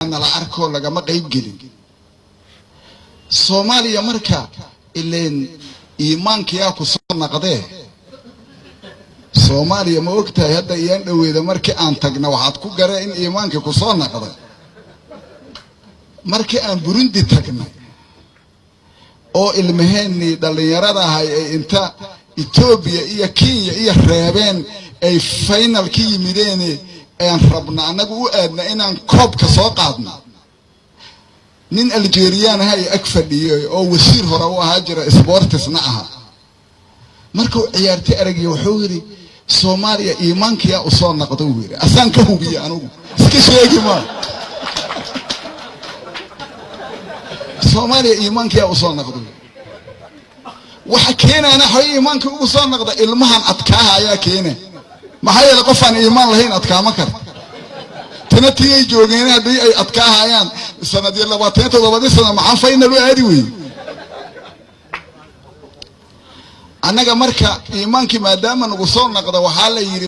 أنا لا أركو لجماعة قريب جلين Soomaaliya marka ileen iimaanka yaa ku soo naqday Soomaaliya ma ogtahay hadda iyaan dhaweeda markii aan tagna waxaad ku garay in iimaanka ku soo naqday markii aan Burundi tagnay oo ilmaheeni dhalinyarada ahay ay inta Ethiopia iyo Kenya iyo reebeen ay final ki yimideen aan rabna anagu u aadna inaan koob ka soo qaadno nin Algerian hay akfadiyay oo wasiir hore u ahaa jira sportsna aha markuu ciyaartay aragay wuxuu yiri Soomaaliya iimaankiya u soo naqdo weeri asaan ka hubiyo anigu iska sheegi ma Soomaaliya iimaankiya u soo naqdo waxa keenana hay iimaanka u soo naqdo ilmahan adkaa ayaa keenay maxay la qofan iimaan lahayn adkaama kar تنتي جوجينا دي أي أتكاها يان السنة دي اللي باتين تضبطي سنة معان فاين لو أدوي أنا كمركا إيمانك ما دام نقصون نقدر وحالة يري